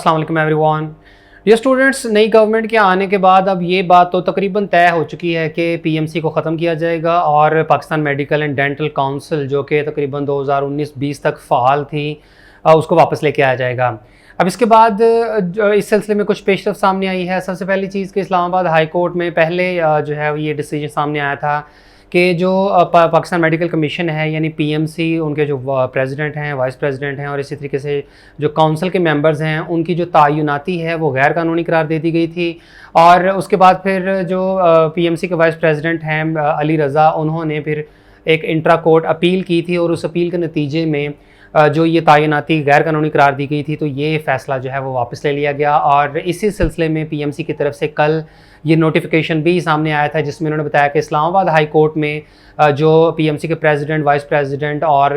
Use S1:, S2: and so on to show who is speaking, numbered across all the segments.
S1: अस्सलाम वालेकुम एवरीवन। ये स्टूडेंट्स, नई गवर्नमेंट के आने के बाद अब ये बात तो तकरीबन तय हो चुकी है कि पीएमसी को ख़त्म किया जाएगा और Pakistan medical and dental council जो कि तकरीबन 2019-20 तक फ़ाल थी, उसको वापस लेके आया जाएगा। अब इसके बाद इस सिलसिले में कुछ पेशरफ सामने आई है। सबसे पहली चीज़ कि इस्लामाबाद हाई कोर्ट में पहले जो है ये डिसीजन सामने आया था कि जो पाकिस्तान मेडिकल कमीशन है यानी पीएमसी, उनके जो प्रेसिडेंट हैं, वाइस प्रेसिडेंट हैं और इसी तरीके से जो काउंसिल के मेंबर्स हैं, उनकी जो तयनाती है वो गैर कानूनी करार दे दी गई थी। और उसके बाद फिर जो पीएमसी के वाइस प्रेसिडेंट हैं अली रज़ा, उन्होंने फिर एक इंट्रा कोर्ट अपील की थी और उस अपील के नतीजे में जो ये तयनाती गैर कानूनी करार दी गई थी, तो ये फ़ैसला जो है वो वापस ले लिया गया। और इसी सिलसिले में पीएमसी की तरफ से कल ये नोटिफिकेशन भी सामने आया था जिसमें उन्होंने बताया कि इस्लामाबाद हाई कोर्ट में जो पीएमसी के प्रेसिडेंट, वाइस प्रेसिडेंट और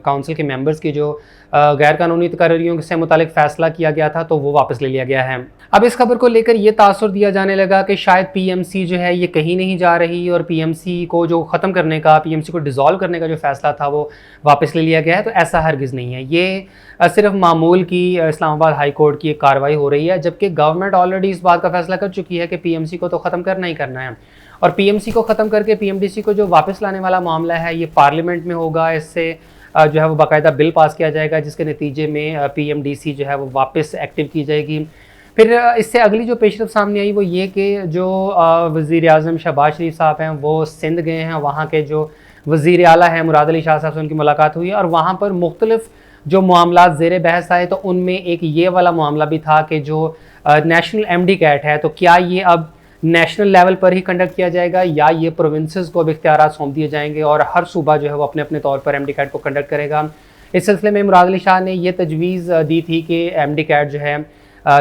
S1: काउंसिल के मेंबर्स की जो गैर कानूनी तकर्रियों से मुतालिक फ़ैसला किया गया था, तो वो वापस ले लिया गया है। अब इस खबर को लेकर ये तासुर दिया जाने लगा कि शायद पीएमसी जो है ये कहीं नहीं जा रही और पीएमसी को जो ख़त्म करने का, पीएमसी को डिज़ोल्व करने का जो फ़ैसला था वो वापस ले लिया गया है। तो ऐसा हरगिज़ नहीं है। ये सिर्फ मामूल की इस्लामाबाद हाई कोर्ट की एक कार्रवाई हो रही है, जबकि गवर्नमेंट ऑलरेडी इस बात का फ़ैसला कर चुकी है कि पीएमसी को तो ख़त्म करना ही करना है। और पीएमसी को ख़त्म करके पीएमडीसी को जो वापस लाने वाला मामला है ये पार्लियामेंट में होगा। इससे जो है वो बाकायदा बिल पास किया जाएगा जिसके नतीजे में पीएमडीसी जो है वो वापस एक्टिव की जाएगी। फिर इससे अगली जो पेशरफ सामने आई वो ये कि जो वज़ीर-ए-आज़म शहबाज शरीफ साहब हैं वो सिंध गए हैं। वहाँ के जो वज़ीर आला हैं मुराद अली शाह साहब से उनकी मुलाकात हुई और वहाँ पर मुख्तलिफ जो मामलात ज़ेर बहस आए, तो उनमें एक ये वाला मामला भी था कि जो नेशनल एमडी कैट है, तो क्या ये अब नेशनल लेवल पर ही कंडक्ट किया जाएगा या ये प्रोविंसेस को अब इख्तियारात सौंप दिए जाएंगे और हर सूबा जो है वो अपने अपने तौर पर एमडी कैट को कंडक्ट करेगा। इस सिलसिले में मुराद अली शाह ने ये तजवीज़ दी थी कि एमडी कैट जो है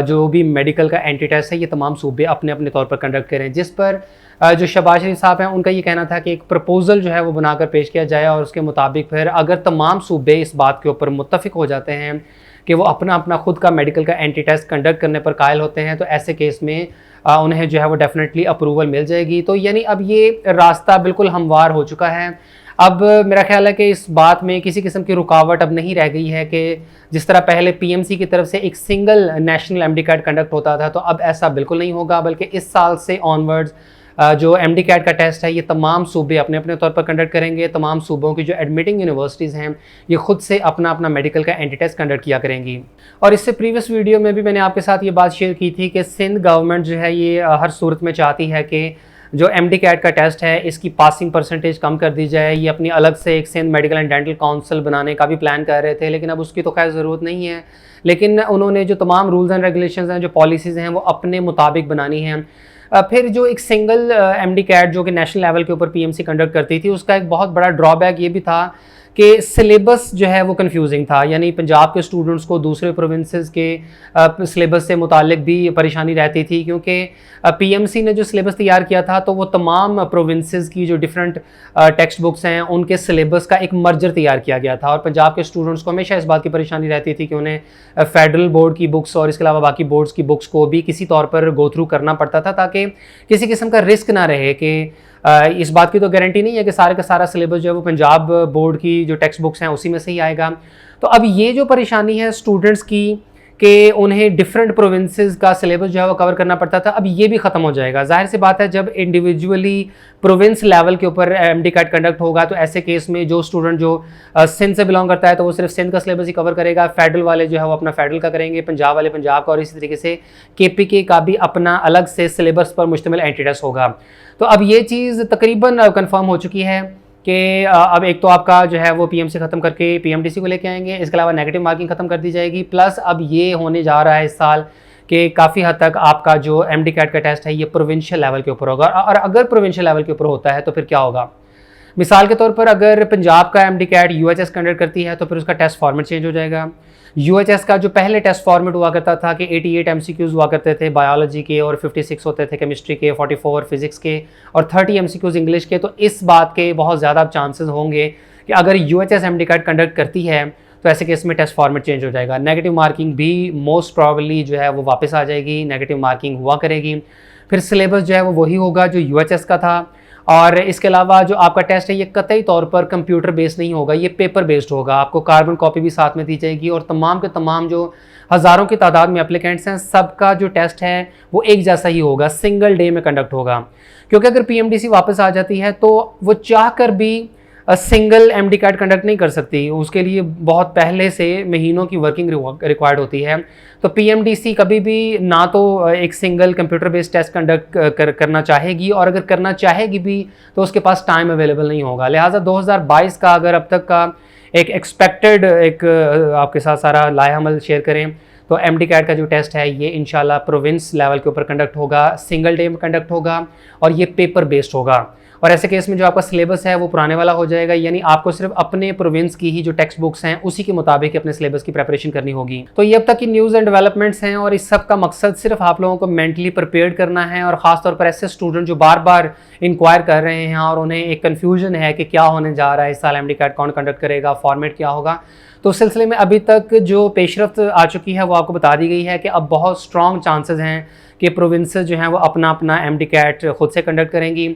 S1: जो भी मेडिकल का एंटी टेस्ट है ये तमाम सूबे अपने अपने तौर पर कंडक्ट करें, जिस पर जो शहबाज शरीफ साहब हैं उनका ये कहना था कि एक प्रपोज़ल जो है वो बनाकर पेश किया जाए और उसके मुताबिक फिर अगर तमाम सूबे इस बात के ऊपर मुत्तफ़िक हो जाते हैं कि वो अपना अपना खुद का मेडिकल का एंटी टेस्ट कंडक्ट करने पर कायल होते हैं, तो ऐसे केस में उन्हें जो है वो डेफिनेटली अप्रूवल मिल जाएगी। तो यानी अब ये रास्ता बिल्कुल हमवार हो चुका है। अब मेरा ख्याल है कि इस बात में किसी किस्म की रुकावट अब नहीं रह गई है कि जिस तरह पहले पीएमसी की तरफ से एक single national MDCAT conduct होता था, तो अब ऐसा बिल्कुल नहीं होगा, बल्कि इस साल से ऑनवर्ड्स जो एमडी कैट का टेस्ट है ये तमाम सूबे अपने अपने तौर पर कंडक्ट करेंगे। तमाम सूबों की जो एडमिटिंग यूनिवर्सिटीज़ हैं ये खुद से अपना अपना मेडिकल का एंटी टेस्ट कंडक्ट किया करेंगी। और इससे प्रीवियस वीडियो में भी मैंने आपके साथ ये बात शेयर की थी कि सिंध गवर्नमेंट जो है ये हर सूरत में चाहती है कि जो एमडी कैट का टेस्ट है इसकी पासिंग परसेंटेज कम कर दी जाए। ये अपनी अलग से एक Sindh medical and dental council बनाने का भी प्लान कर रहे थे, लेकिन अब उसकी तो खैर ज़रूरत नहीं है। लेकिन उन्होंने जो तमाम रूल्स एंड रेगुलेशंस हैं, जो पॉलिसीज़ हैं, वो अपने मुताबिक बनानी हैं। फिर जो एक सिंगल एमडी कैट जो कि नेशनल लेवल के ऊपर पीएमसी कंडक्ट करती थी, उसका एक बहुत बड़ा ड्रॉबैक ये भी था कि सिलेबस जो है वो कंफ्यूजिंग था। यानी पंजाब के स्टूडेंट्स को दूसरे प्रोविंसेस के सिलेबस से मुतालिक भी परेशानी रहती थी, क्योंकि पीएमसी ने जो सिलेबस तैयार किया था तो वो तमाम प्रोविंसेस की जो डिफरेंट टेक्स्ट बुक्स हैं उनके सिलेबस का एक मर्जर तैयार किया गया था। और पंजाब के स्टूडेंट्स को हमेशा इस बात की परेशानी रहती थी कि उन्हें फेडरल बोर्ड की बुक्स और इसके अलावा बाकी बोर्ड्स की बुक्स को भी किसी तौर पर गो थ्रू करना पड़ता था, ताकि किसी किस्म का रिस्क ना रहे कि इस बात की तो गारंटी नहीं है कि सारे का सारा सिलेबस जो है वो पंजाब बोर्ड की जो टेक्स्ट बुक्स हैं उसी में से ही आएगा। तो अब ये जो परेशानी है स्टूडेंट्स की कि उन्हें डिफरेंट प्रोविंसेस का सिलेबस जो है वो कवर करना पड़ता था, अब ये भी ख़त्म हो जाएगा। जाहिर सी बात है, जब इंडिविजुअली प्रोविंस लेवल के ऊपर एमडी कैट कंडक्ट होगा तो ऐसे केस में जो स्टूडेंट जो सिंध से बिलोंग करता है तो वो सिर्फ सिंध का सिलेबस ही कवर करेगा, फेडरल वाले जो है वो अपना फेडरल का करेंगे, पंजाब वाले पंजाब का, और इसी तरीके से केपीके का भी अपना अलग से सिलेबस पर मुश्तमिल एंटी टेस्ट होगा। तो अब ये चीज़ तकरीबन कन्फर्म हो चुकी है कि अब एक तो आपका जो है वो पीएमसी ख़त्म करके पीएमडीसी को लेके आएंगे, इसके अलावा नेगेटिव मार्किंग ख़त्म कर दी जाएगी। प्लस अब ये होने जा रहा है इस साल कि काफ़ी हद तक आपका जो एमडी कैट का टेस्ट है ये प्रोविंशियल लेवल के ऊपर होगा। और अगर प्रोविंशियल लेवल के ऊपर होता है तो फिर क्या होगा? मिसाल के तौर पर अगर पंजाब का एमडी कैट यूएचएस कंडक्ट करती है तो फिर उसका टेस्ट फॉर्मेट चेंज हो जाएगा। यूएचएस का जो पहले टेस्ट फॉर्मेट हुआ करता था कि 88 एमसीक्यूज़ हुआ करते थे बायोलॉजी के और 56 होते थे केमिस्ट्री के, 44 फिजिक्स के और 30 एमसीक्यूज़ इंग्लिश के, तो इस बात के बहुत ज़्यादा चांसेस होंगे कि अगर यूएचएस एमडी कैट कंडक्ट करती है तो ऐसे केस में टेस्ट फॉर्मेट चेंज हो जाएगा। नेगेटिव मार्किंग भी मोस्ट प्रॉबली जो है वो वापस आ जाएगी, नेगेटिव मार्किंग हुआ करेगी। फिर सिलेबस जो है वो वही होगा जो यूएचएस का था। और इसके अलावा जो आपका टेस्ट है ये कतई तौर पर कंप्यूटर बेस्ड नहीं होगा, ये पेपर बेस्ड होगा। आपको कार्बन कॉपी भी साथ में दी जाएगी और तमाम के तमाम जो हज़ारों की तादाद में एप्लीकेंट्स हैं सबका जो टेस्ट है वो एक जैसा ही होगा, सिंगल डे में कंडक्ट होगा। क्योंकि अगर पीएमडीसी वापस आ जाती है तो वो चाह कर भी सिंगल एमडी कैट कंडक्ट नहीं कर सकती, उसके लिए बहुत पहले से महीनों की वर्किंग रिक्वायर्ड होती है। तो पीएमडीसी कभी भी ना तो एक single computer based test conduct करना चाहेगी, और अगर करना चाहेगी भी तो उसके पास टाइम अवेलेबल नहीं होगा। लिहाजा 2022 का अगर अब तक का एक एक्सपेक्टेड एक आपके साथ सारा लाएहमल शेयर करें तो एमडी कैट का जो टेस्ट है ये इंशाल्लाह प्रोविंस लेवल के ऊपर कंडक्ट होगा, सिंगल डे में कंडक्ट होगा और ये पेपर बेस्ड होगा। और ऐसे केस में जो आपका सिलेबस है वो पुराने वाला हो जाएगा, यानी आपको सिर्फ अपने प्रोविंस की ही जो टेक्स्ट बुक्स हैं उसी के मुताबिक अपने सिलेबस की प्रिपरेशन करनी होगी। तो ये अब तक की न्यूज़ एंड डेवलपमेंट्स हैं और इस सब का मकसद सिर्फ आप लोगों को मेंटली प्रिपेयर करना है, और ख़ासतौर पर ऐसे स्टूडेंट जो बार बार इंक्वायर कर रहे हैं और उन्हें एक कन्फ्यूजन है कि क्या होने जा रहा है इस साल, एमडी कैट कौन कंडक्ट करेगा, फॉर्मेट क्या होगा। तो उस सिलसिले में अभी तक जो पेशरफ्त आ चुकी है वो आपको बता दी गई है कि अब बहुत स्ट्रॉन्ग चांसेस हैं कि प्रोविंसेस जो हैं वो अपना अपना एमडी कैट खुद से कंडक्ट करेंगी।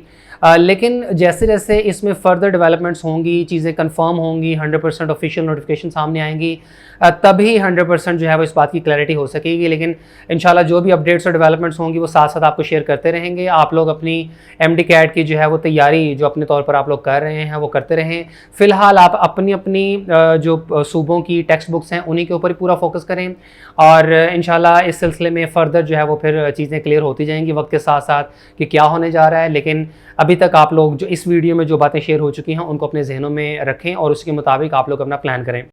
S1: लेकिन जैसे जैसे इसमें फर्दर डेवलपमेंट्स होंगी, चीज़ें कंफर्म होंगी, 100% ऑफिशियल नोटिफिकेशन सामने आएंगी, तभी 100% जो है वो इस बात की क्लैरिटी हो सकेगी। लेकिन इंशाल्लाह जो भी अपडेट्स और डेवलपमेंट्स होंगी वो साथ साथ आपको शेयर करते रहेंगे। आप लोग अपनी एमडी कैट की जो है वो तैयारी जो अपने तौर पर आप लोग कर रहे हैं वो करते रहें। फ़िलहाल आप अपनी अपनी जो सूबों की टेक्स्ट बुक्स हैं उन्हीं के ऊपर ही पूरा फोकस करें, और इंशाल्लाह इस सिलसिले में फ़र्दर जो है वो फिर चीज़ें क्लियर होती जाएंगी वक्त के साथ साथ कि क्या होने जा रहा है। लेकिन अभी तक आप लोग जो इस वीडियो में जो बातें शेयर हो चुकी हैं उनको अपने जहनों में रखें और उसके मुताबिक आप लोग अपना प्लान करें।